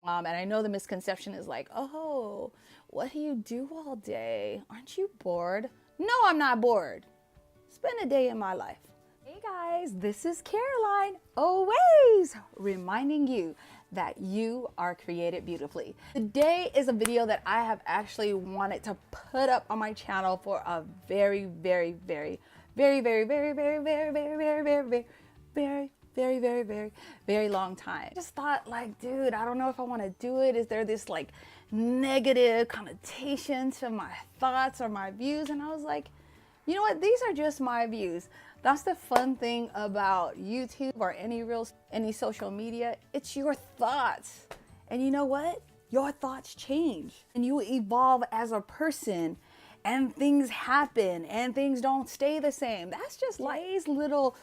And I know the misconception is like, oh, what do you do all day? Aren't you bored? No, I'm not bored. Spend a day in my life. Hey guys, this is Caroline, always reminding you that you are created beautifully. Today is a video that I have actually wanted to put up on my channel for a very long time. I just thought like, dude, I don't know if I want to do it. Is there this like negative connotation to my thoughts or my views? And I was like, you know what? These are just my views. That's the fun thing about YouTube or any social media. It's your thoughts. And you know what? Your thoughts change and you evolve as a person, and things happen and things don't stay the same. That's just like little,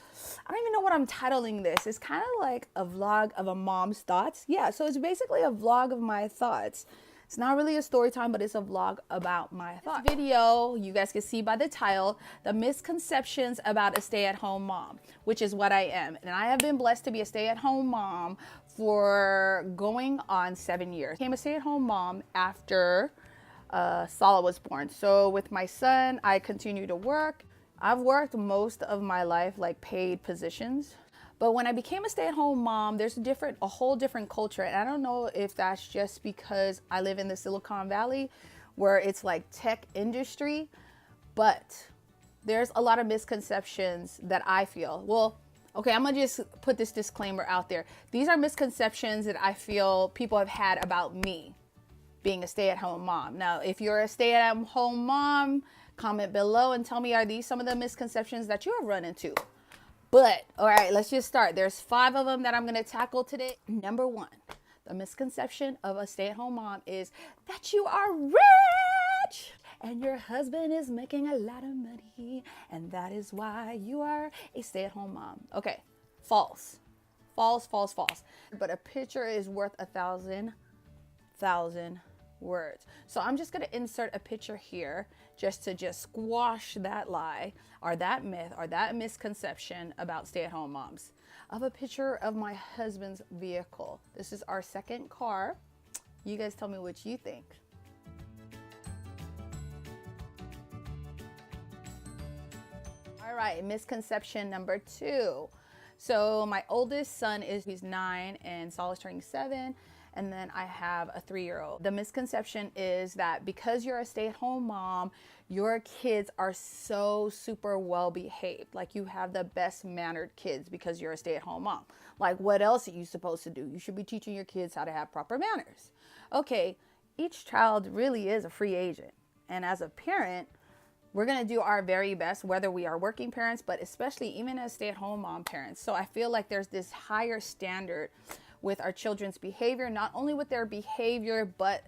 I don't even know what I'm titling this. It's kind of like a vlog of a mom's thoughts. Yeah, so it's basically a vlog of my thoughts. It's not really a story time, but it's a vlog about my thoughts. This video, you guys can see by the title, the misconceptions about a stay-at-home mom, which is what I am. And I have been blessed to be a stay-at-home mom for going on 7 years. I became a stay-at-home mom after Sala was born. So with my son, I continue to work. I've worked most of my life like paid positions. But when I became a stay-at-home mom, there's a whole different culture. And I don't know if that's just because I live in the Silicon Valley where it's like tech industry, but there's a lot of misconceptions that I feel. Well, okay, I'm gonna just put this disclaimer out there. These are misconceptions that I feel people have had about me being a stay-at-home mom. Now, if you're a stay-at-home mom, comment below and tell me, are these some of the misconceptions that you have run into? But, all right, let's just start. There's 5 of them that I'm going to tackle today. Number 1, the misconception of a stay-at-home mom is that you are rich and your husband is making a lot of money, and that is why you are a stay-at-home mom. Okay, false. False, false, false. But a picture is worth 1,000 words. So I'm just going to insert a picture here just to squash that lie or that myth or that misconception about stay-at-home moms, of a picture of my husband's vehicle. This is our second car. You guys tell me what you think. All right, misconception number 2. So my oldest son he's 9 and Saul is turning 7. And then I have a 3-year-old. The misconception is that because you're a stay-at-home mom, your kids are so super well behaved. Like you have the best mannered kids because you're a stay-at-home mom. Like what else are you supposed to do? You should be teaching your kids how to have proper manners. Okay, each child really is a free agent. And as a parent, we're gonna do our very best, whether we are working parents, but especially even as stay-at-home mom parents. So I feel like there's this higher standard with our children's behavior, not only with their behavior, but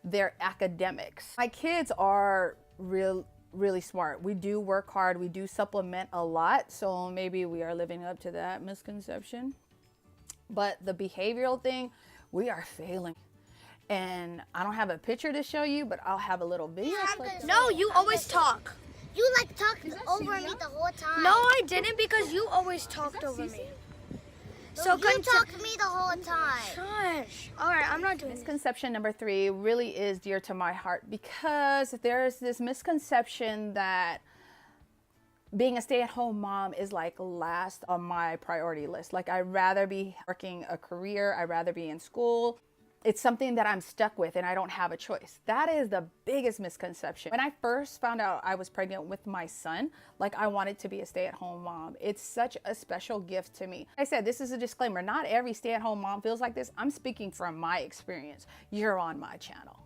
their academics. My kids are really smart. We do work hard. We do supplement a lot. So maybe we are living up to that misconception. But the behavioral thing, we are failing. And I don't have a picture to show you, but I'll have a little video clip. No, you always talk. You like talked over me the whole time. No, I didn't, because you always talked over me. So you talked to me the whole time. Shush. All right, I'm not doing this. Misconception number 3 really is dear to my heart, because there's this misconception that being a stay-at-home mom is like last on my priority list. Like I'd rather be working a career. I'd rather be in school. It's something that I'm stuck with and I don't have a choice. That is the biggest misconception. When I first found out I was pregnant with my son, like I wanted to be a stay-at-home mom. It's such a special gift to me. Like I said, this is a disclaimer. Not every stay-at-home mom feels like this. I'm speaking from my experience. You're on my channel.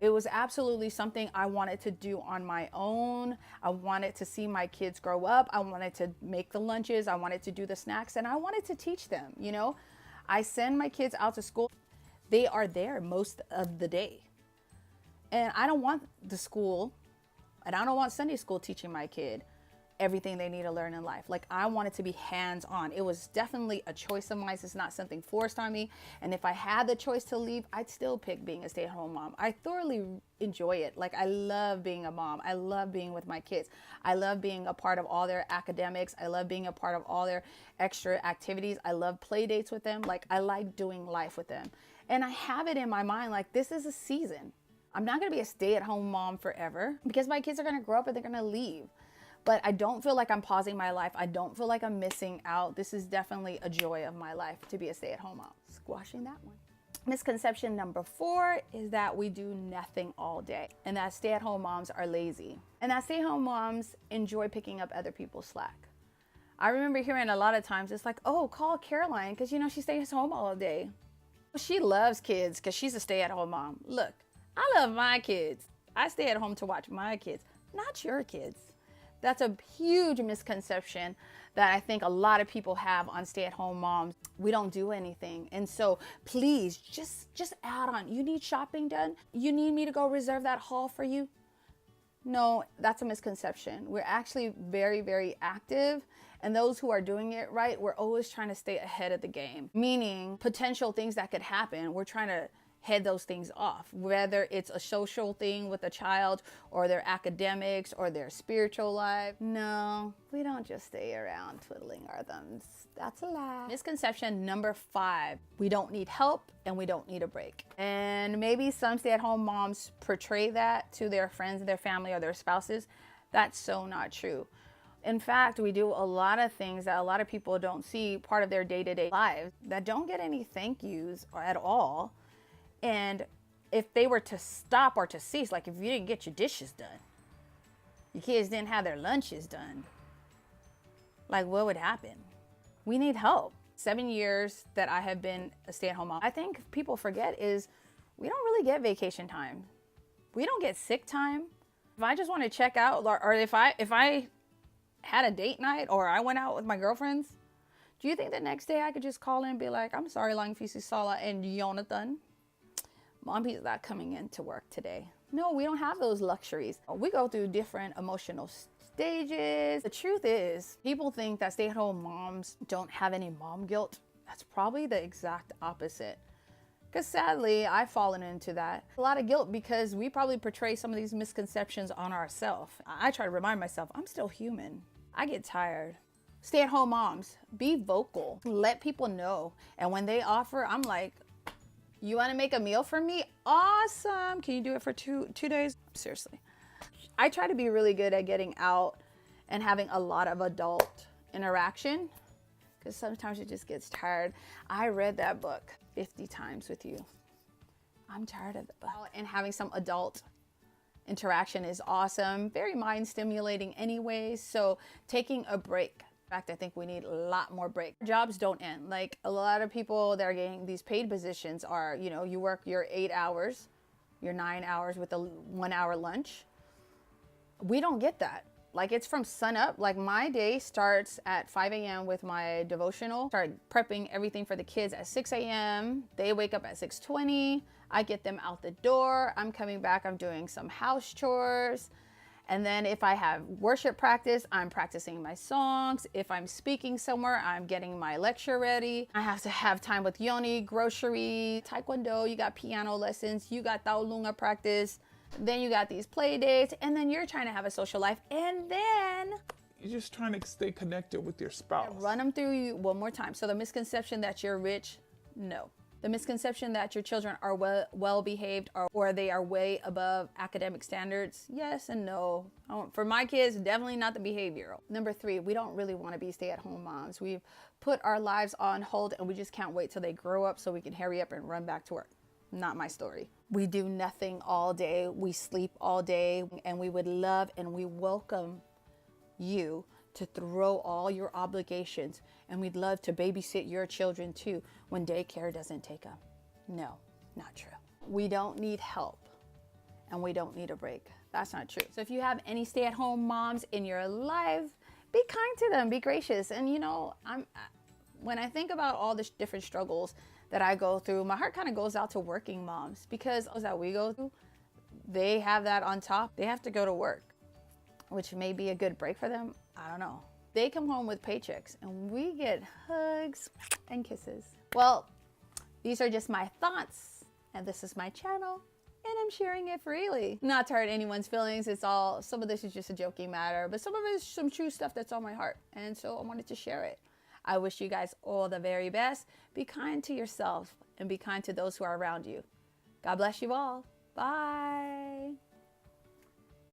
It was absolutely something I wanted to do on my own. I wanted to see my kids grow up. I wanted to make the lunches. I wanted to do the snacks, and I wanted to teach them, you know. I send my kids out to school. They are there most of the day. And I don't want the school, and I don't want Sunday school teaching my kid everything they need to learn in life. Like I wanted to be hands-on. It was definitely a choice of mine. It's not something forced on me. And if I had the choice to leave, I'd still pick being a stay-at-home mom. I thoroughly enjoy it. Like I love being a mom. I love being with my kids. I love being a part of all their academics. I love being a part of all their extra activities. I love play dates with them. Like I like doing life with them. And I have it in my mind, like, this is a season. I'm not gonna be a stay-at-home mom forever because my kids are gonna grow up and they're gonna leave. But I don't feel like I'm pausing my life. I don't feel like I'm missing out. This is definitely a joy of my life to be a stay-at-home mom. Squashing that one. Misconception number 4 is that we do nothing all day and that stay-at-home moms are lazy and that stay-at-home moms enjoy picking up other people's slack. I remember hearing a lot of times, it's like, oh, call Caroline because, you know, she stays home all day. She loves kids because she's a stay-at-home mom. Look, I love my kids. I stay at home to watch my kids, not your kids. That's a huge misconception that I think a lot of people have on stay-at-home moms. We don't do anything. And so please just add on. You need shopping done? You need me to go reserve that haul for you? No, that's a misconception. We're actually very, very active. And those who are doing it right, we're always trying to stay ahead of the game. Meaning potential things that could happen, we're trying to head those things off, whether it's a social thing with a child or their academics or their spiritual life. No, we don't just stay around twiddling our thumbs. That's a lie. Misconception number 5, we don't need help and we don't need a break. And maybe some stay-at-home moms portray that to their friends, their family, or their spouses. That's so not true. In fact, we do a lot of things that a lot of people don't see part of their day-to-day lives that don't get any thank yous at all. And if they were to stop or to cease, like if you didn't get your dishes done, your kids didn't have their lunches done, like what would happen? We need help. 7 years that I have been a stay-at-home mom, I think people forget is we don't really get vacation time. We don't get sick time. If I just want to check out, or if I had a date night or I went out with my girlfriends, do you think the next day I could just call in and be like, I'm sorry, Langfisi Sala and Jonathan, Mommy's not coming in to work today. No, we don't have those luxuries. We go through different emotional stages. The truth is, people think that stay-at-home moms don't have any mom guilt. That's probably the exact opposite. Because sadly, I've fallen into that. A lot of guilt because we probably portray some of these misconceptions on ourselves. I try to remind myself, I'm still human. I get tired. Stay-at-home moms, be vocal. Let people know. And when they offer, I'm like, you want to make a meal for me? Awesome. Can you do it for two days? Seriously. I try to be really good at getting out and having a lot of adult interaction because sometimes it just gets tired. I read that book 50 times with you. I'm tired of the book. And having some adult interaction is awesome. Very mind stimulating anyways. So taking a break. In fact, I think we need a lot more break. Jobs don't end. Like a lot of people that are getting these paid positions are, you know, you work your 8 hours, your 9 hours with a 1 hour lunch. We don't get that. Like it's from sun up. Like my day starts at 5 a.m. with my devotional. Start prepping everything for the kids at 6 a.m. They wake up at 6:20. I get them out the door. I'm coming back. I'm doing some house chores. And then if I have worship practice, I'm practicing my songs. If I'm speaking somewhere, I'm getting my lecture ready. I have to have time with Yoni, grocery, taekwondo, you got piano lessons, you got taolunga practice. Then you got these play dates, and then you're trying to have a social life. And then you're just trying to stay connected with your spouse. Run them through you one more time. So the misconception that you're rich, no. The misconception that your children are well behaved or they are way above academic standards, yes and no. For my kids, definitely not the behavioral. Number 3, we don't really want to be stay-at-home moms. We've put our lives on hold and we just can't wait till they grow up so we can hurry up and run back to work. Not my story. We do nothing all day. We sleep all day, and we would love and we welcome you to throw all your obligations, and we'd love to babysit your children too when daycare doesn't take them. No, not true. We don't need help and we don't need a break. That's not true. So if you have any stay-at-home moms in your life, be kind to them, be gracious. And you know, when I think about all the different struggles that I go through, my heart kind of goes out to working moms because that we go through, they have that on top. They have to go to work, which may be a good break for them. I don't know. They come home with paychecks and we get hugs and kisses. Well, these are just my thoughts and this is my channel and I'm sharing it freely. Not to hurt anyone's feelings. Some of this is just a joking matter, but some of it is some true stuff that's on my heart. And so I wanted to share it. I wish you guys all the very best. Be kind to yourself and be kind to those who are around you. God bless you all. Bye.